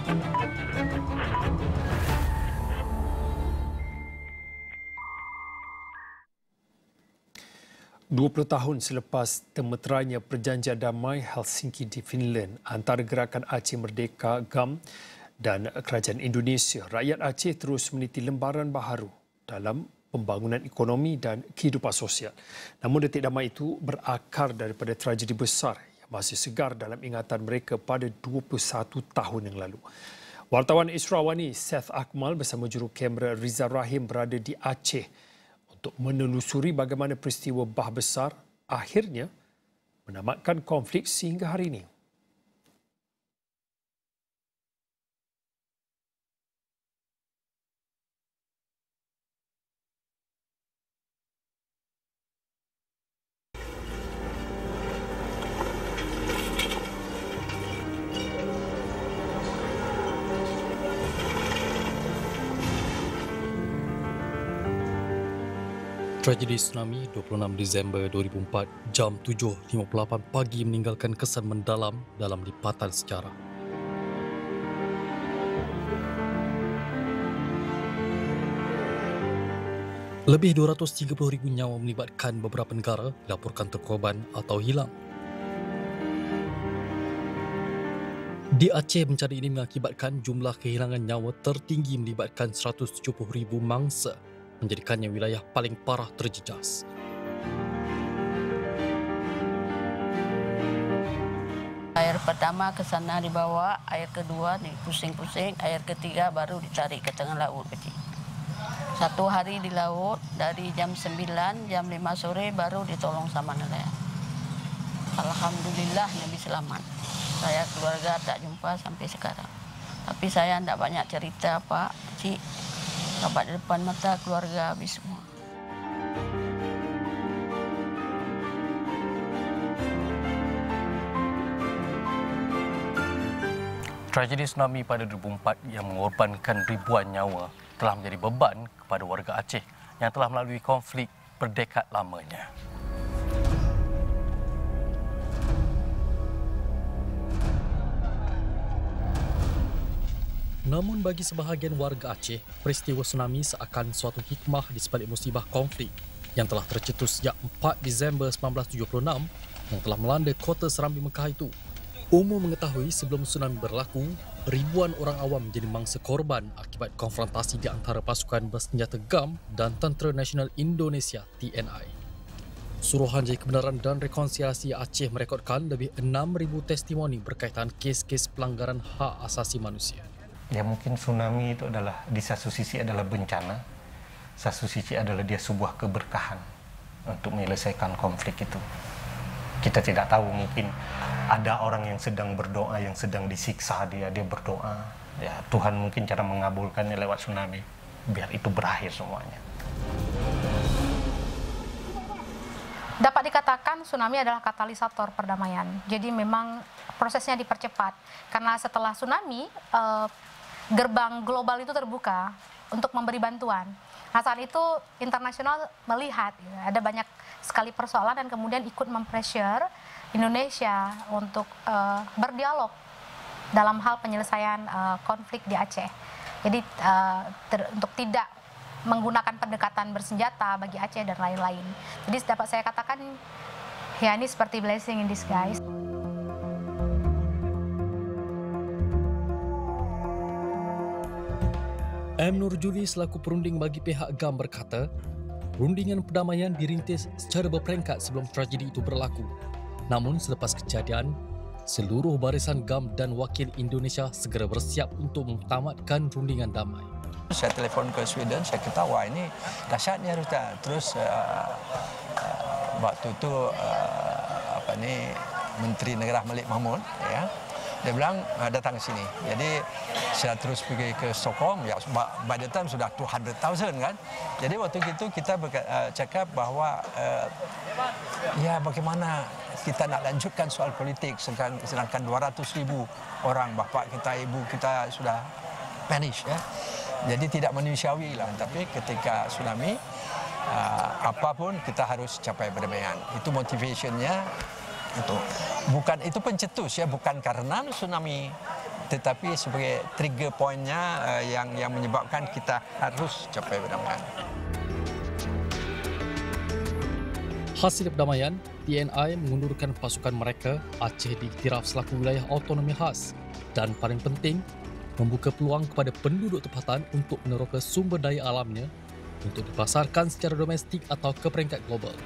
20 tahun selepas termeterainya perjanjian damai Helsinki di Finland antara Gerakan Aceh Merdeka GAM dan Kerajaan Indonesia, rakyat Aceh terus meniti lembaran baharu dalam pembangunan ekonomi dan kehidupan sosial. Namun detik damai itu berakar daripada tragedi besar yang masih segar dalam ingatan mereka pada 21 tahun yang lalu. Wartawan Israwani Seth Akmal bersama juru kamera Rizal Rahim berada di Aceh untuk menelusuri bagaimana peristiwa bah besar akhirnya menamatkan konflik sehingga hari ini. Tragedi tsunami 26 Disember 2004 jam 7.58 pagi meninggalkan kesan mendalam dalam lipatan sejarah. Lebih 230,000 nyawa melibatkan beberapa negara dilaporkan terkorban atau hilang. Di Aceh, bencana ini mengakibatkan jumlah kehilangan nyawa tertinggi melibatkan 170,000 mangsa, menjadikannya wilayah paling parah terjejas. Air pertama ke sana dibawa, air kedua pusing-pusing, air ketiga baru dicari ke tengah laut kecil. 1 hari di laut, dari jam 9, jam 5 sore baru ditolong sama nelayan. Alhamdulillah Nabi selamat. Saya keluarga tak jumpa sampai sekarang. Tapi saya tidak banyak cerita Pak, Cik. Dapat di depan mata keluarga habis semua. Tragedi tsunami pada 2004 yang mengorbankan ribuan nyawa telah menjadi beban kepada warga Aceh yang telah melalui konflik berdekad lamanya. Namun bagi sebahagian warga Aceh, peristiwa tsunami seakan suatu hikmah di sebalik musibah konflik yang telah tercetus sejak 4 Disember 1976 yang telah melanda kota Serambi Mekah itu. Umum mengetahui sebelum tsunami berlaku, ribuan orang awam menjadi mangsa korban akibat konfrontasi di antara pasukan bersenjata GAM dan Tentera Nasional Indonesia TNI. Suruhanjaya Kebenaran dan Rekonsiliasi Aceh merekodkan lebih 6,000 testimoni berkaitan kes-kes pelanggaran hak asasi manusia. Ya mungkin tsunami itu adalah di satu sisi adalah bencana, satu sisi adalah dia sebuah keberkahan untuk menyelesaikan konflik itu. Kita tidak tahu, mungkin ada orang yang sedang berdoa, yang sedang disiksa, dia berdoa. Ya Tuhan mungkin cara mengabulkannya lewat tsunami, biar itu berakhir semuanya. Dapat dikatakan tsunami adalah katalisator perdamaian. Jadi memang prosesnya dipercepat karena setelah tsunami gerbang global itu terbuka untuk memberi bantuan. Nah saat itu internasional melihat ada banyak sekali persoalan dan kemudian ikut mempressure Indonesia untuk berdialog dalam hal penyelesaian konflik di Aceh. Jadi untuk tidak menggunakan pendekatan bersenjata bagi Aceh dan lain-lain. Jadi dapat saya katakan ya ini seperti blessing in disguise. M. Nurjuli selaku perunding bagi pihak GAM berkata, rundingan perdamaian dirintis secara berperingkat sebelum tragedi itu berlaku. Namun selepas kejadian, seluruh barisan GAM dan wakil Indonesia segera bersiap untuk mentamatkan rundingan damai. Saya telefon ke Sweden, saya kata wah ini dahsyat ni Ruta. Terus waktu itu Menteri Negara Malik Mahmud, ya, dia bilang datang ke sini. Jadi saya terus pergi ke Stockholm, ya by the time sudah 200,000 kan. Jadi waktu itu kita cakap bahawa ya bagaimana kita nak lanjutkan soal politik sedangkan 200,000 orang bapa kita, ibu kita sudah vanish, ya. Jadi tidak manusiawi lah. Tapi ketika tsunami, apapun kita harus capai perdamaian. Itu motivationnya. Itu bukan, itu pencetus, ya, bukan karena tsunami tetapi sebagai trigger pointnya yang menyebabkan kita harus capai perdamaian. Hasil perdamaian, TNI mengundurkan pasukan mereka, Aceh diiktiraf selaku wilayah autonomi khas dan paling penting, membuka peluang kepada penduduk tempatan untuk meneroka sumber daya alamnya untuk dipasarkan secara domestik atau ke peringkat global.